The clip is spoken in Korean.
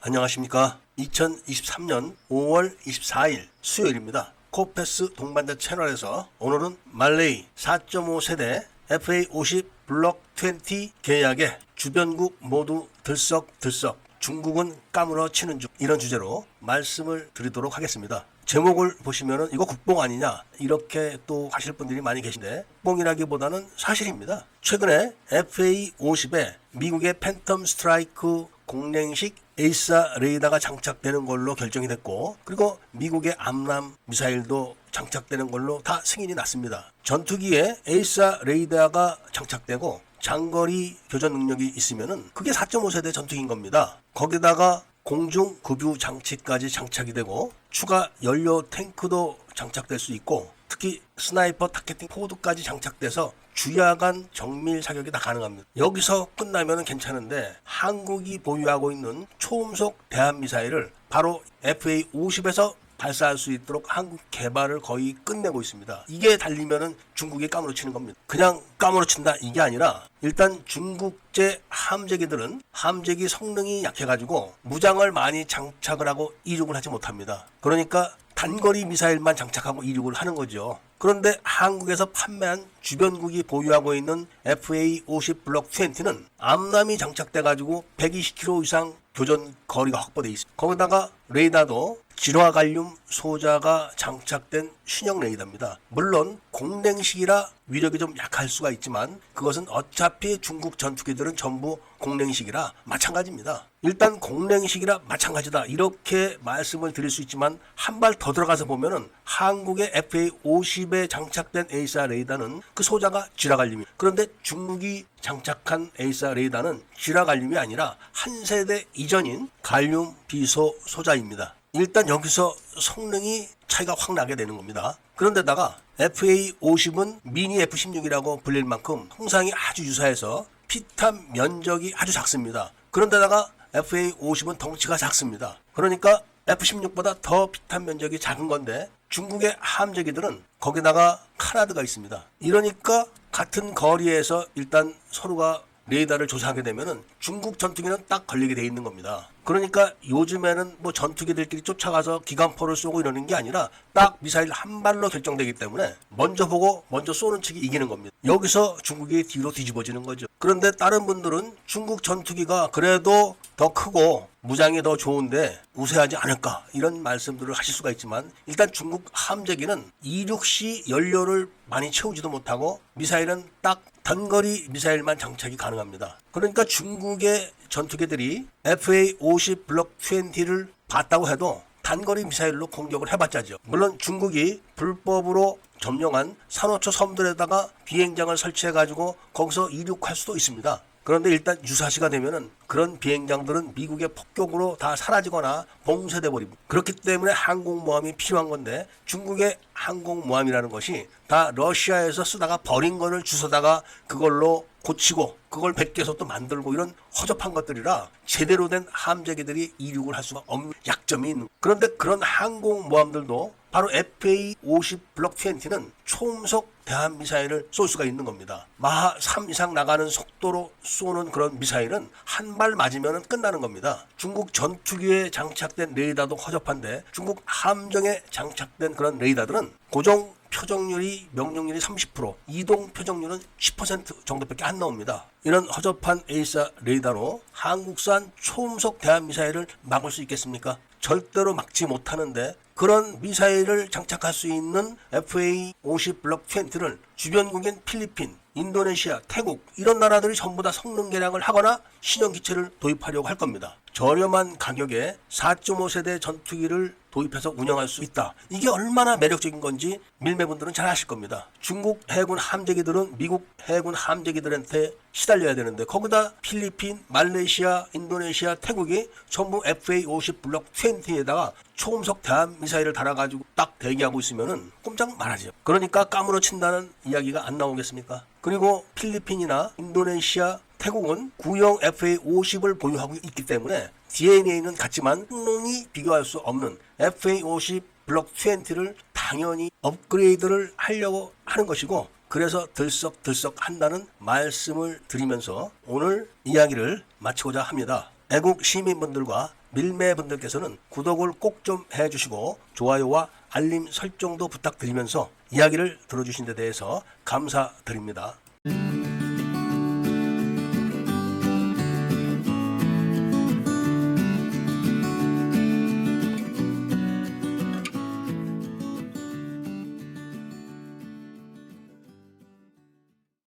안녕하십니까. 2023년 5월 24일 수요일입니다. 코페스 동반자 채널에서 오늘은 말레이 4.5세대 FA50 블록 20 계약에 주변국 모두 들썩들썩 중국은 까무러 치는 중, 이런 주제로 말씀을 드리도록 하겠습니다. 제목을 보시면은 이거 국뽕 아니냐 이렇게 또 하실 분들이 많이 계신데, 국뽕이라기보다는 사실입니다. 최근에 FA50에 미국의 팬텀 스트라이크 공랭식 에이사 레이더가 장착되는 걸로 결정이 됐고, 그리고 미국의 암람 미사일도 장착되는 걸로 다 승인이 났습니다. 전투기에 에이사 레이더가 장착되고 장거리 교전 능력이 있으면은 그게 4.5세대 전투기인 겁니다. 거기다가 공중 급유 장치까지 장착이 되고 추가 연료 탱크도 장착될 수 있고, 특히 스나이퍼 타겟팅 포드까지 장착돼서 주야간 정밀 사격이 다 가능합니다. 여기서 끝나면 괜찮은데, 한국이 보유하고 있는 초음속 대한미사일을 바로 FA50에서 발사할 수 있도록 한국 개발을 거의 끝내고 있습니다. 이게 달리면은 중국이 까무러치는 겁니다. 그냥 까무러친다 이게 아니라, 일단 중국제 함재기들은 함재기 성능이 약해가지고 무장을 많이 장착을 하고 이륙을 하지 못합니다. 그러니까 단거리 미사일만 장착하고 이륙을 하는 거죠. 그런데 한국에서 판매한 주변국이 보유하고 있는 FA50 블록 20는 암람이 장착돼가지고 120km 이상 교전 거리가 확보돼 있습니다. 거기다가 레이더도 질화갈륨 소자가 장착된 신형 레이더입니다. 물론 공랭식이라 위력이 좀 약할 수가 있지만 그것은 어차피 중국 전투기들은 전부 공랭식이라 마찬가지입니다. 일단 공랭식이라 마찬가지다 이렇게 말씀을 드릴 수 있지만, 한 발 더 들어가서 보면은 한국의 FA50에 장착된 에이사 레이더는 그 소자가 질화갈륨이, 그런데 중국이 장착한 에이사 레이더는 질화갈륨이 아니라 한 세대 이전인 갈륨 비소 소자입니다. 일단 여기서 성능이 차이가 확 나게 되는 겁니다. 그런데다가 FA50은 미니 F16이라고 불릴 만큼 형상이 아주 유사해서 피탄 면적이 아주 작습니다. 그런데다가 FA50은 덩치가 작습니다. 그러니까 F16보다 더 피탄 면적이 작은 건데, 중국의 함재기들은 거기다가 카나드가 있습니다. 이러니까 같은 거리에서 일단 서로가 레이더를 조사하게 되면은 중국 전투기는 딱 걸리게 돼 있는 겁니다. 그러니까 요즘에는 뭐 전투기들끼리 쫓아가서 기관포를 쏘고 이러는 게 아니라 딱 미사일 한 발로 결정되기 때문에 먼저 보고 먼저 쏘는 측이 이기는 겁니다. 여기서 중국이 뒤로 뒤집어지는 거죠. 그런데 다른 분들은 중국 전투기가 그래도 더 크고 무장이 더 좋은데 우세하지 않을까 이런 말씀들을 하실 수가 있지만, 일단 중국 함재기는 이륙 시 연료를 많이 채우지도 못하고 미사일은 딱 단거리 미사일만 장착이 가능합니다. 그러니까 중국의 전투기들이 FA50 블록 20를 봤다고 해도 단거리 미사일로 공격을 해봤자죠. 물론 중국이 불법으로 점령한 산호초 섬들에다가 비행장을 설치해가지고 거기서 이륙할 수도 있습니다. 그런데 일단 유사시가 되면은 그런 비행장들은 미국의 폭격으로 다 사라지거나 봉쇄돼 버립니다. 그렇기 때문에 항공모함이 필요한 건데, 중국의 항공모함이라는 것이 다 러시아에서 쓰다가 버린 거를 주워다가 그걸로 고치고 그걸 베껴서 또 만들고 이런 허접한 것들이라 제대로 된 함재기들이 이륙을 할 수가 없는 약점이 있는. 그런데 그런 항공모함들도 바로 FA50 블록 20는 초음속 대한미사일을 쏠 수가 있는 겁니다. 마하 3 이상 나가는 속도로 쏘는 그런 미사일은 한 발 맞으면 끝나는 겁니다. 중국 전투기에 장착된 레이더도 허접한데, 중국 함정에 장착된 그런 레이더들은 고정 표적률이 명령률이 30%, 이동 표적률은 10% 정도밖에 안 나옵니다. 이런 허접한 에이사 레이더로 한국산 초음속 대한미사일을 막을 수 있겠습니까? 절대로 막지 못하는데, 그런 미사일을 장착할 수 있는 FA50 블록 20를 주변국인 필리핀, 인도네시아, 태국 이런 나라들이 전부 다 성능 개량을 하거나 신형 기체를 도입하려고 할 겁니다. 저렴한 가격에 4.5세대 전투기를 도입해서 운영할 수 있다. 이게 얼마나 매력적인 건지 밀매분들은 잘 아실 겁니다. 중국 해군 함재기들은 미국 해군 함재기들한테 시달려야 되는데, 거기다 필리핀, 말레이시아, 인도네시아, 태국이 전부 FA50 블록 20에다가 초음속 대한미사일을 달아가지고 딱 대기하고 있으면은 꼼짝 말하죠. 그러니까 까무러친다는 이야기가 안 나오겠습니까? 그리고 필리핀이나 인도네시아, 태국은 구형 FA50을 보유하고 있기 때문에 DNA는 같지만 성능이 비교할 수 없는 FA50 블록 20를 당연히 업그레이드를 하려고 하는 것이고, 그래서 들썩들썩 한다는 말씀을 드리면서 오늘 이야기를 마치고자 합니다. 애국 시민분들과 밀매분들께서는 구독을 꼭 좀 해주시고 좋아요와 알림 설정도 부탁드리면서 이야기를 들어주신 데 대해서 감사드립니다.